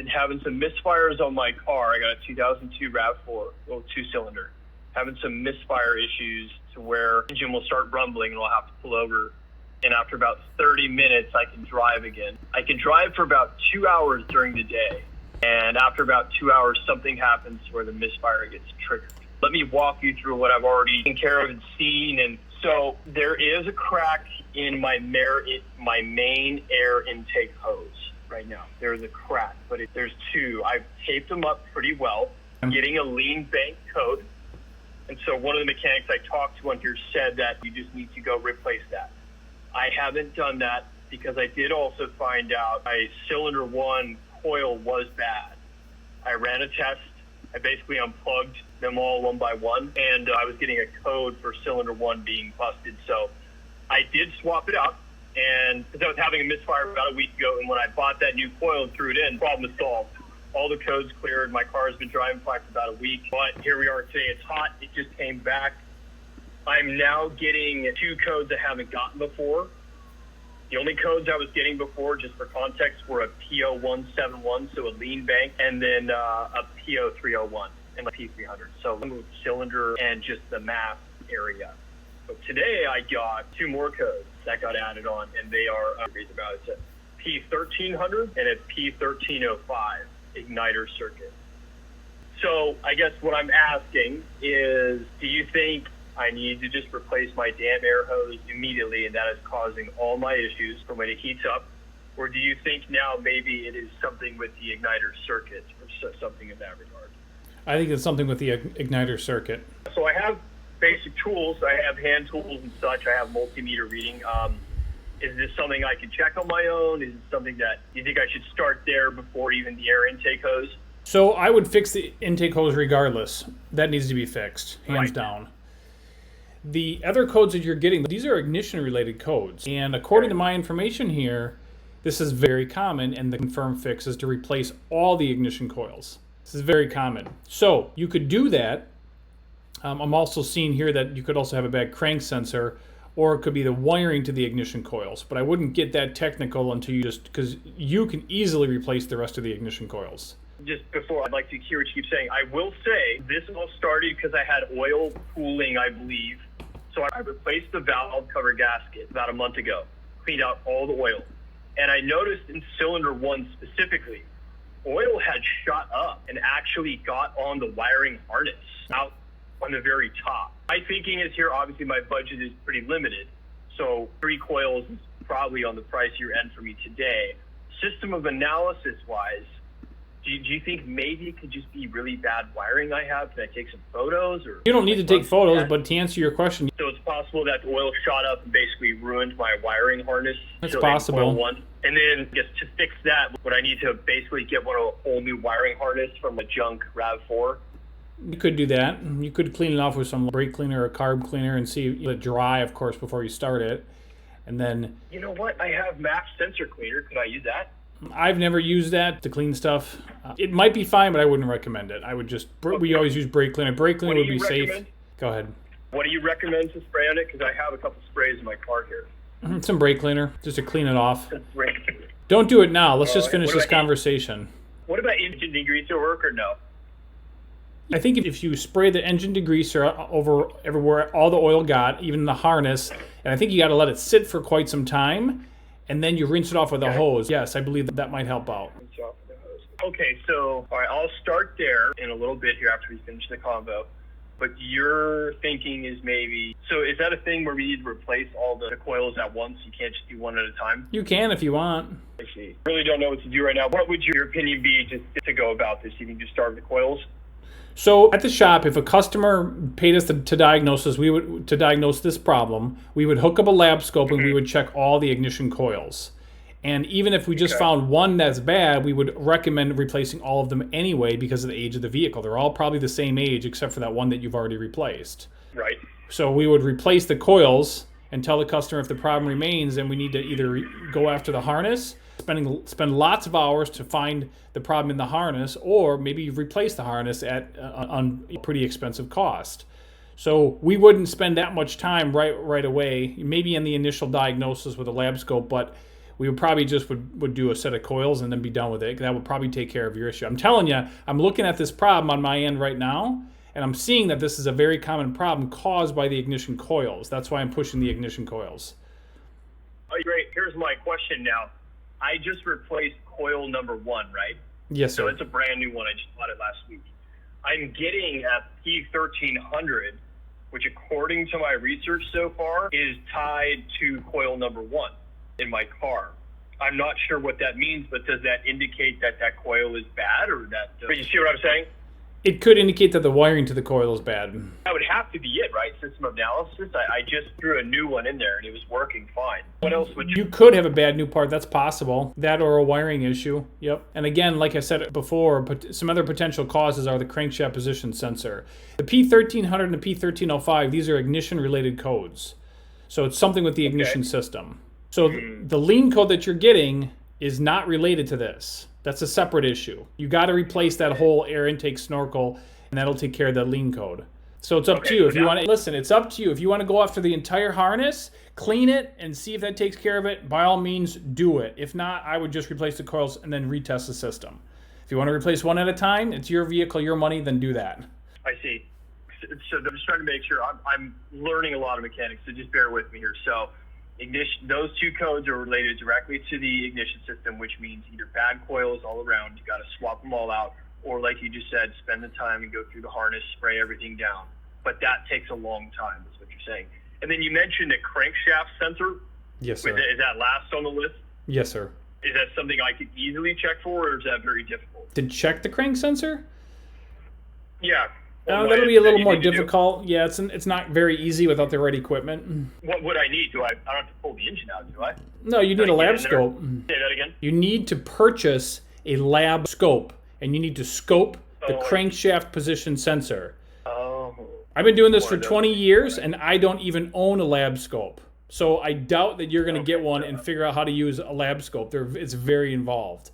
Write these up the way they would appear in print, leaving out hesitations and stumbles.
been having some misfires on my car. I got a 2002 RAV4, well, 2-cylinder. Having some misfire issues to where the engine will start rumbling and I'll have to pull over. And after about 30 minutes, I can drive again. I can drive for about 2 hours during the day. And after about 2 hours, something happens where the misfire gets triggered. Let me walk you through what I've already taken care of and seen. And so there is a crack in my main air intake hose right now. There's a crack, but there's two. I've taped them up pretty well. I'm getting a lean bank coat. And so one of the mechanics I talked to on here said that you just need to go replace that. I haven't done that because I did also find out my cylinder 1 coil was bad. I ran a test. I basically unplugged them all one by one, and I was getting a code for cylinder 1 being busted. So I did swap it out, and because I was having a misfire about a week ago, and when I bought that new coil and threw it in, problem was solved. All the codes cleared. My car has been driving fine for about a week, but here we are today. It's hot. It just came back. I'm now getting 2 codes I haven't gotten before. The only codes I was getting before, just for context, were a P0171, so a lean bank, and then a P0301 and a P1300. So cylinder and just the mass area. So today I got 2 more codes that got added on, and they are it's a P1300 and a P1305 igniter circuit. So I guess what I'm asking is, do you think I need to just replace my damn air hose immediately, and that is causing all my issues from when it heats up? Or do you think now maybe it is something with the igniter circuit or something in that regard? I think it's something with the igniter circuit. So I have basic tools. I have hand tools and such. I have multimeter reading. Is this something I can check on my own? Is it something that you think I should start there before even the air intake hose? So I would fix the intake hose regardless. That needs to be fixed, hands down. The other codes that you're getting, these are ignition-related codes. And according to my information here, this is very common, and the confirmed fix is to replace all the ignition coils. This is very common. So you could do that. I'm also seeing here that you could also have a bad crank sensor, or it could be the wiring to the ignition coils. But I wouldn't get that technical until because you can easily replace the rest of the ignition coils. Just before, I'd like to hear what you keep saying. I will say this all started because I had oil pooling, I believe. So I replaced the valve cover gasket about a month ago, cleaned out all the oil. And I noticed in cylinder 1 specifically, oil had shot up and actually got on the wiring harness out on the very top. My thinking is here, obviously my budget is pretty limited. So 3 coils is probably on the pricier end for me today. System of analysis wise, do you think maybe it could just be really bad wiring I have? Can I take some photos? Or you don't need to take photos, but to answer your question. So it's possible that the oil shot up and basically ruined my wiring harness. That's possible. And then just to fix that, would I need to basically get a whole new wiring harness from a junk RAV4? You could do that. You could clean it off with some brake cleaner or carb cleaner and see it dry, of course, before you start it. And then... You know what? I have MAP sensor cleaner. Could I use that? I've never used that to clean stuff. It might be fine, but I wouldn't recommend it. I would just... We always use brake cleaner. Brake cleaner would be safe. Go ahead. What do you recommend to spray on it? Because I have a couple sprays in my car here. Some brake cleaner, just to clean it off. Don't do it now. Let's just finish this conversation. What about engine degreaser work or no? I think if you spray the engine degreaser over everywhere all the oil got, even the harness, and I think you got to let it sit for quite some time, and then you rinse it off with a hose. Yes, I believe that might help out. Okay, so all right, I'll start there in a little bit here after we finish the convo. But your thinking is maybe, so is that a thing where we need to replace all the coils at once? You can't just do one at a time? You can if you want. I see. Really don't know what to do right now. What would your opinion be just to go about this? You can just start with the coils? So at the shop, if a customer paid us to diagnose this problem, we would hook up a lab scope and we would check all the ignition coils. And even if we just found one that's bad, we would recommend replacing all of them anyway because of the age of the vehicle. They're all probably the same age except for that one that you've already replaced. Right. So we would replace the coils and tell the customer if the problem remains, then we need to either go after the harness, spend lots of hours to find the problem in the harness, or maybe replace the harness at a pretty expensive cost. So we wouldn't spend that much time right away, maybe in the initial diagnosis with a lab scope, but we would probably just would do a set of coils and then be done with it. That would probably take care of your issue. I'm telling you, I'm looking at this problem on my end right now, and I'm seeing that this is a very common problem caused by the ignition coils. That's why I'm pushing the ignition coils. Oh, great. Here's my question now. I just replaced coil number 1, right? Yes, sir. So it's a brand new one. I just bought it last week. I'm getting a P1300, which according to my research so far is tied to coil number 1 in my car. I'm not sure what that means, but does that indicate that that coil is bad, or that? You see what I'm saying? It could indicate that the wiring to the coil is bad. That would have to be it, right? System of analysis. I just threw a new one in there and it was working fine. What else would you could have a bad new part. That's possible. That or a wiring issue. Yep. And again, like I said before, some other potential causes are the crankshaft position sensor. The P1300 and the P1305, these are ignition-related codes. So it's something with the ignition system. So the lean code that you're getting is not related to this. That's a separate issue. You got to replace that whole air intake snorkel, and that'll take care of that lean code. So it's up to you. If you want to listen, it's up to you. If you want to go after the entire harness, clean it, and see if that takes care of it, by all means, do it. If not, I would just replace the coils and then retest the system. If you want to replace one at a time, it's your vehicle, your money, then do that. I see. So I'm just trying to make sure. I'm learning a lot of mechanics, so just bear with me here. So ignition, those two codes are related directly to the ignition system, which means either bad coils all around, you got to swap them all out, or like you just said, spend the time and go through the harness, spray everything down. But that takes a long time, is what you're saying. And then you mentioned a crankshaft sensor. Yes, sir. Is that last on the list? Yes, sir. Is that something I could easily check for, or is that very difficult? To check the crank sensor? Yeah. That'll be a little more difficult. Yeah, it's not very easy without the right equipment. What would I need? I don't have to pull the engine out, do I? No, you need a lab scope. Say that again? You need to purchase a lab scope, and you need to scope the crankshaft position sensor. Oh. I've been doing this for 20 years, and I don't even own a lab scope. So I doubt that you're going to get one and figure out how to use a lab scope. It's very involved.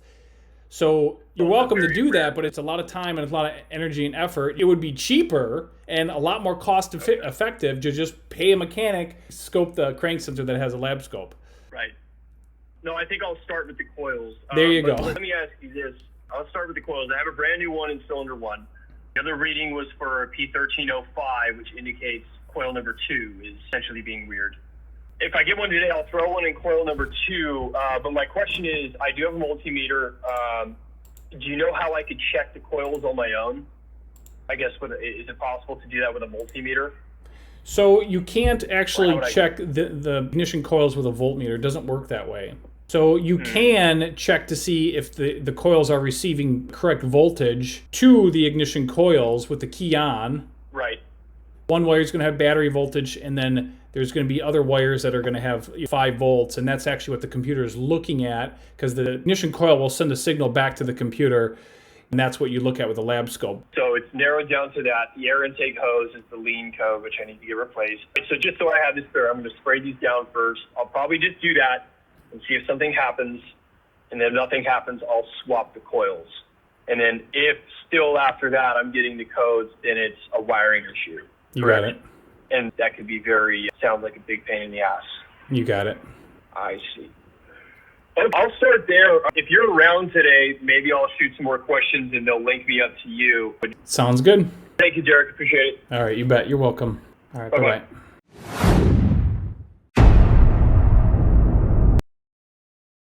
So you're welcome to do that, but it's a lot of time and it's a lot of energy and effort. It would be cheaper and a lot more cost effective to just pay a mechanic scope the crank sensor that has a lab scope. Right. No, I think I'll start with the coils. There you go. Let me ask you this. I'll start with the coils. I have a brand new one in cylinder 1. The other reading was for P1305, which indicates coil number 2 is essentially being weird. If I get one today, I'll throw one in coil number 2. But my question is, I do have a multimeter. Do you know how I could check the coils on my own? I guess, is it possible to do that with a multimeter? So you can't actually check the ignition coils with a voltmeter. It doesn't work that way. So you can check to see if the coils are receiving correct voltage to the ignition coils with the key on. Right. One wire is going to have battery voltage, and then there's going to be other wires that are going to have 5 volts, and that's actually what the computer is looking at, because the ignition coil will send a signal back to the computer, and that's what you look at with a lab scope. So it's narrowed down to that. The air intake hose is the lean code, which I need to get replaced. So just so I have this clear, I'm going to spray these down first. I'll probably just do that and see if something happens, and then if nothing happens, I'll swap the coils. And then if still after that I'm getting the codes, then it's a wiring issue. You got it. And that could be sounds like a big pain in the ass. You got it. I see. I'll start there. If you're around today, maybe I'll shoot some more questions and they'll link me up to you. Sounds good. Thank you, Derek. Appreciate it. All right, you bet. You're welcome. All right, bye-bye.